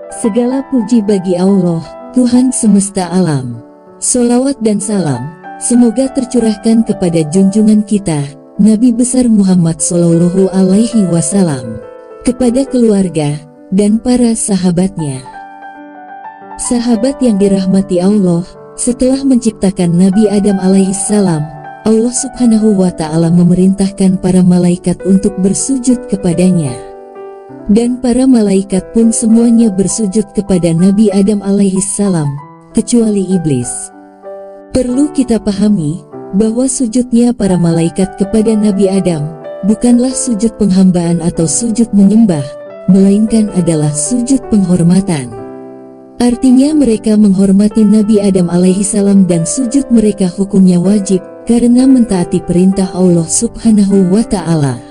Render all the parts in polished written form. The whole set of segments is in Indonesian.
Segala puji bagi Allah, Tuhan semesta alam. Sholawat dan salam, semoga tercurahkan kepada junjungan kita, Nabi besar Muhammad Sallallahu Alaihi Wasallam, kepada keluarga, dan para sahabatnya. Sahabat yang dirahmati Allah, setelah menciptakan Nabi Adam alaihissalam, Allah subhanahu wa ta'ala memerintahkan para malaikat untuk bersujud kepadanya. Dan para malaikat pun semuanya bersujud kepada Nabi Adam alaihissalam, kecuali iblis. Perlu kita pahami, bahwa sujudnya para malaikat kepada Nabi Adam, bukanlah sujud penghambaan atau sujud menyembah, melainkan adalah sujud penghormatan. Artinya mereka menghormati Nabi Adam alaihissalam dan sujud mereka hukumnya wajib, karena mentaati perintah Allah subhanahu wa ta'ala.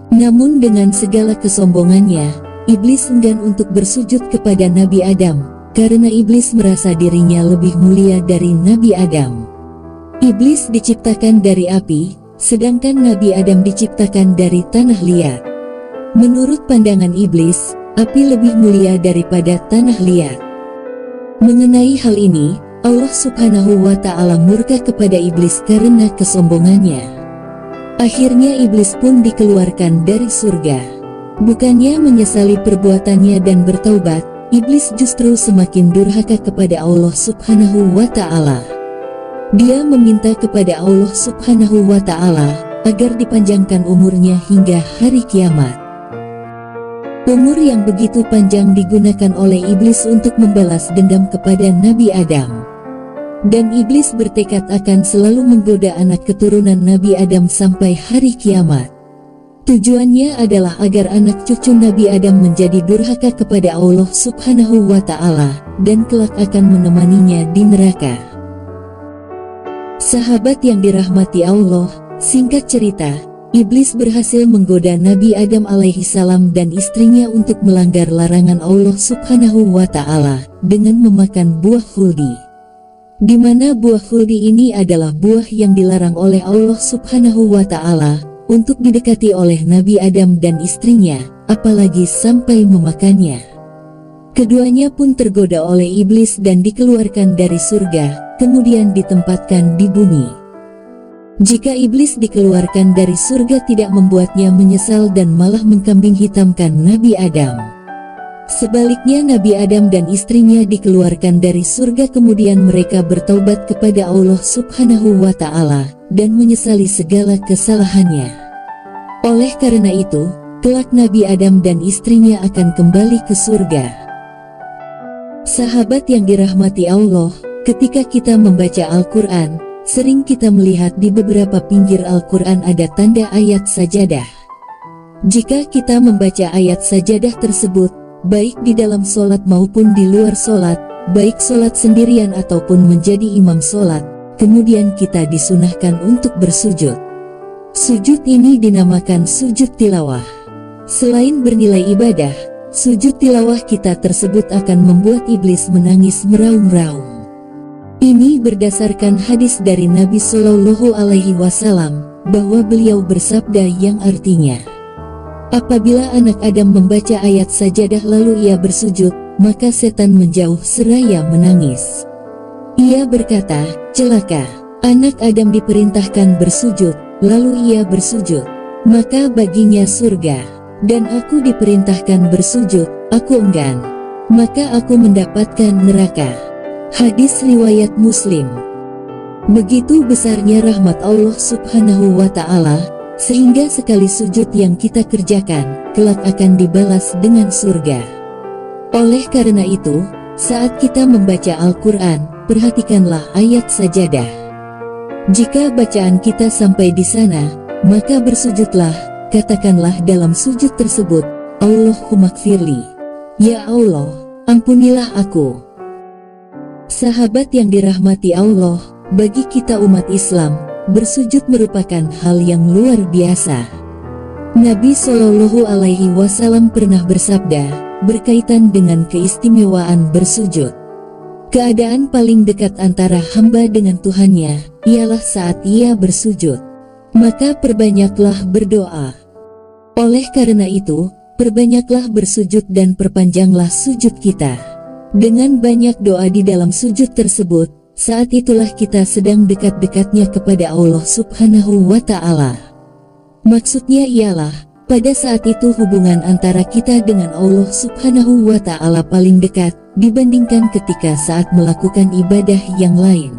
Namun dengan segala kesombongannya, iblis enggan untuk bersujud kepada Nabi Adam, karena iblis merasa dirinya lebih mulia dari Nabi Adam. Iblis diciptakan dari api, sedangkan Nabi Adam diciptakan dari tanah liat. Menurut pandangan iblis, api lebih mulia daripada tanah liat. Mengenai hal ini, Allah subhanahu wa ta'ala murka kepada iblis karena kesombongannya. Akhirnya iblis pun dikeluarkan dari surga. Bukannya menyesali perbuatannya dan bertaubat, iblis justru semakin durhaka kepada Allah subhanahu wa ta'ala. Dia meminta kepada Allah subhanahu wa ta'ala, agar dipanjangkan umurnya hingga hari kiamat. Umur yang begitu panjang digunakan oleh iblis untuk membalas dendam kepada Nabi Adam. Dan iblis bertekad akan selalu menggoda anak keturunan Nabi Adam sampai hari kiamat. Tujuannya adalah agar anak cucu Nabi Adam menjadi durhaka kepada Allah subhanahu wa ta'ala, dan kelak akan menemaninya di neraka. Sahabat yang dirahmati Allah, singkat cerita, iblis berhasil menggoda Nabi Adam alaihissalam dan istrinya untuk melanggar larangan Allah subhanahu wa ta'ala, dengan memakan buah khuldi. Di mana buah khuldi ini adalah buah yang dilarang oleh Allah subhanahu wa ta'ala, untuk didekati oleh Nabi Adam dan istrinya, apalagi sampai memakannya. Keduanya pun tergoda oleh iblis dan dikeluarkan dari surga, kemudian ditempatkan di bumi. Jika iblis dikeluarkan dari surga tidak membuatnya menyesal dan malah mengkambing hitamkan Nabi Adam. Sebaliknya Nabi Adam dan istrinya dikeluarkan dari surga, kemudian mereka bertaubat kepada Allah subhanahu wa ta'ala, dan menyesali segala kesalahannya. Oleh karena itu, kelak Nabi Adam dan istrinya akan kembali ke surga. Sahabat yang dirahmati Allah, ketika kita membaca Al-Quran, sering kita melihat di beberapa pinggir Al-Quran ada tanda ayat sajadah. Jika kita membaca ayat sajadah tersebut, baik di dalam solat maupun di luar solat, baik solat sendirian ataupun menjadi imam solat, kemudian kita disunahkan untuk bersujud. Sujud ini dinamakan sujud tilawah. Selain bernilai ibadah, sujud tilawah kita tersebut akan membuat iblis menangis meraung-raung. Ini berdasarkan hadis dari Nabi Sallallahu Alaihi Wasallam, bahwa beliau bersabda yang artinya, apabila anak Adam membaca ayat sajadah lalu ia bersujud, maka setan menjauh seraya menangis. Ia berkata, celaka, anak Adam diperintahkan bersujud, lalu ia bersujud, maka baginya surga. Dan aku diperintahkan bersujud, aku enggan, maka aku mendapatkan neraka. Hadis riwayat Muslim. Begitu besarnya rahmat Allah subhanahu wa ta'ala, sehingga sekali sujud yang kita kerjakan, kelak akan dibalas dengan surga. Oleh karena itu, saat kita membaca Al-Quran, perhatikanlah ayat sajadah. Jika bacaan kita sampai di sana, maka bersujudlah, katakanlah dalam sujud tersebut, Allahumma gfirli, ya Allah, ampunilah aku. Sahabat yang dirahmati Allah, bagi kita umat Islam, bersujud merupakan hal yang luar biasa. Nabi Shallallahu Alaihi Wasallam pernah bersabda, berkaitan dengan keistimewaan bersujud. Keadaan paling dekat antara hamba dengan Tuhannya, ialah saat ia bersujud. Maka perbanyaklah berdoa. Oleh karena itu, Perbanyaklah bersujud dan perpanjanglah sujud kita. Dengan banyak doa di dalam sujud tersebut, saat itulah kita sedang dekat-dekatnya kepada Allah Subhanahu wa Ta'ala. Maksudnya ialah, pada saat itu hubungan antara kita dengan Allah Subhanahu wa Ta'ala paling dekat dibandingkan ketika saat melakukan ibadah yang lain.